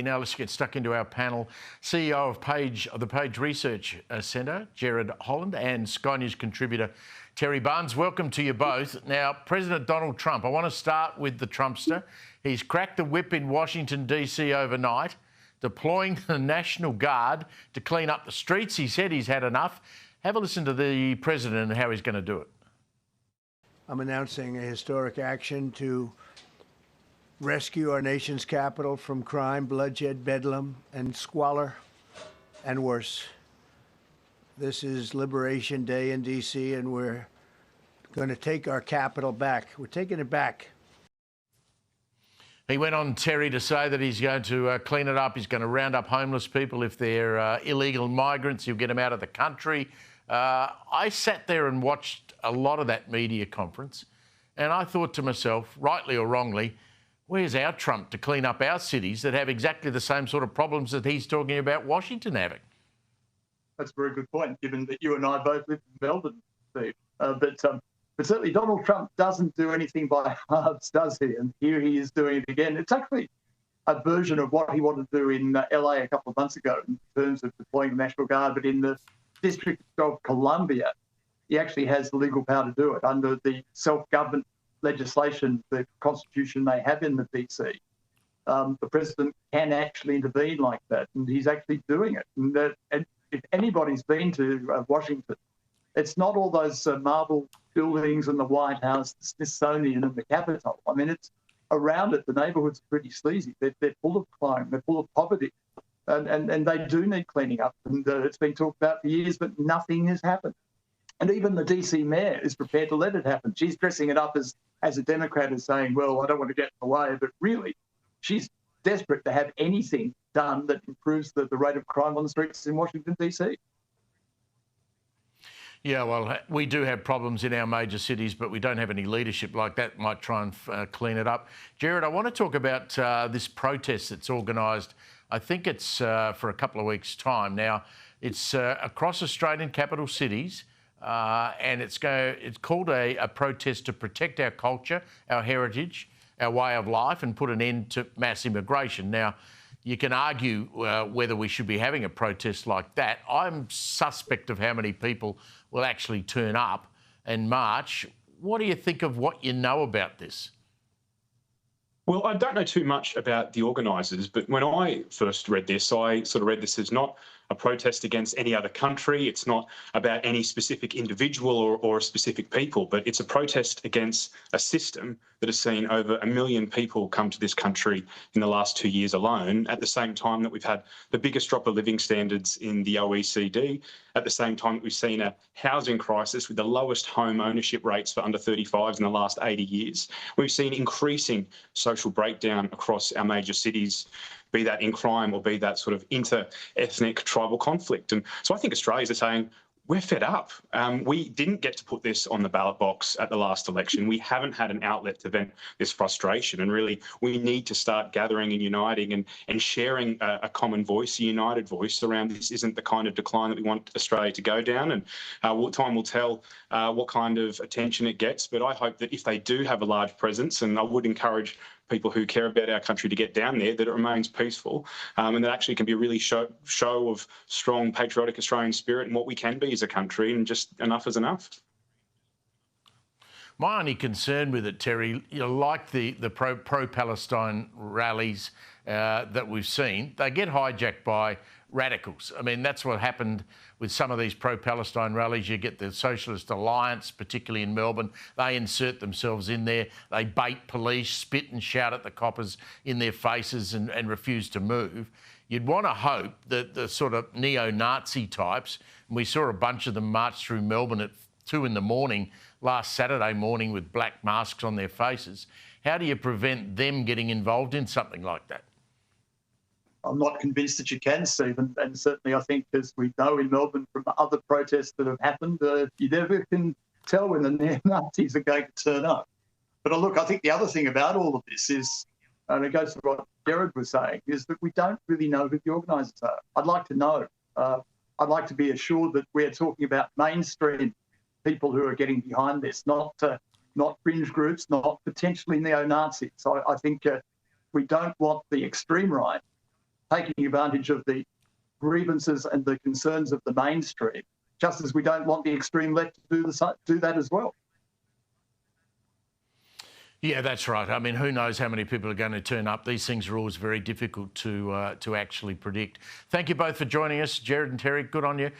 Now let's get stuck into our panel. CEO of the Page Research Centre, Gerard Holland, and Sky News contributor Terry Barnes. Welcome to you both. Now, President Donald Trump, I want to start with the Trumpster. He's cracked the whip in Washington, D.C. overnight, deploying the National Guard to clean up the streets. He said he's had enough. Have a listen to the President and how he's going to do it. I'm announcing a historic action to rescue our nation's capital from crime, bloodshed, bedlam, and squalor, and worse. This is Liberation Day in D.C., and we're going to take our capital back. We're taking it back. He went on, Terry, to say that he's going to clean it up. He's going to round up homeless people if they're illegal migrants. He'll get them out of the country. I sat there and watched a lot of that media conference, and I thought to myself, rightly or wrongly, where's our Trump to clean up our cities that have exactly the same sort of problems that he's talking about Washington having? That's a very good point, given that you and I both live in Melbourne, Steve. But certainly Donald Trump doesn't do anything by halves, does he? And here he is doing it again. It's actually a version of what he wanted to do in LA a couple of months ago in terms of deploying the National Guard. But in the District of Columbia, he actually has the legal power to do it under the self-government legislation, the constitution they have in the DC. The president can actually intervene like that, and he's actually doing it. And if anybody's been to Washington, it's not all those marble buildings and the White House, the Smithsonian and the Capitol. I mean, it's around it. The neighbourhoods are pretty sleazy. They're full of crime. They're full of poverty. And they do need cleaning up. And it's been talked about for years, but nothing has happened. And even the DC mayor is prepared to let it happen. She's dressing it up as a Democrat and saying, well, I don't want to get in the way. But really, she's desperate to have anything done that improves the rate of crime on the streets in Washington, D.C. Yeah, well, we do have problems in our major cities, but we don't have any leadership like that might try and clean it up. Gerard, I want to talk about this protest that's organised. I think it's for a couple of weeks' time. Now, it's across Australian capital cities. And it's called a protest to protect our culture, our heritage, our way of life, and put an end to mass immigration. Now, you can argue whether we should be having a protest like that. I'm suspect of how many people will actually turn up and march. What do you think of what you know about this? Well, I don't know too much about the organisers, but when I first read this, I sort of read this as not a protest against any other country. It's not about any specific individual or a specific people, but it's a protest against a system that has seen over 1 million people come to this country in the last 2 years alone, at the same time that we've had the biggest drop of living standards in the OECD, at the same time that we've seen a housing crisis with the lowest home ownership rates for under 35s in the last 80 years. We've seen increasing social breakdown across our major cities, be that in crime or be that sort of inter-ethnic tribal conflict. And so I think Australians are saying, we're fed up. We didn't get to put this on the ballot box at the last election. We haven't had an outlet to vent this frustration. And really, we need to start gathering and uniting and sharing a common voice, a united voice around this isn't the kind of decline that we want Australia to go down. And time will tell what kind of attention it gets. But I hope that if they do have a large presence, and I would encourage people who care about our country to get down there, that it remains peaceful, and that actually can be a really show of strong patriotic Australian spirit and what we can be as a country, and just enough is enough. My only concern with it, Terry, like the pro-Palestine rallies that we've seen, they get hijacked by radicals. I mean, that's what happened with some of these pro-Palestine rallies. You get the Socialist Alliance, particularly in Melbourne. They insert themselves in there. They bait police, spit and shout at the coppers in their faces and refuse to move. You'd want to hope that the sort of neo-Nazi types, and we saw a bunch of them march through Melbourne at 2 in the morning last Saturday morning with black masks on their faces. How do you prevent them getting involved in something like that? I'm not convinced that you can, Stephen, and certainly I think, as we know in Melbourne from other protests that have happened, you never can tell when the neo-Nazis are going to turn up. But look, I think the other thing about all of this is, and it goes to what Gerard was saying, is that we don't really know who the organisers are. I'd like to know. I'd like to be assured that we're talking about mainstream people who are getting behind this, not fringe groups, not potentially neo-Nazis. So I think we don't want the extreme right taking advantage of the grievances and the concerns of the mainstream, just as we don't want the extreme left to do that as well. Yeah, that's right. I mean, who knows how many people are going to turn up? These things are always very difficult to actually predict. Thank you both for joining us, Gerard and Terry. Good on you.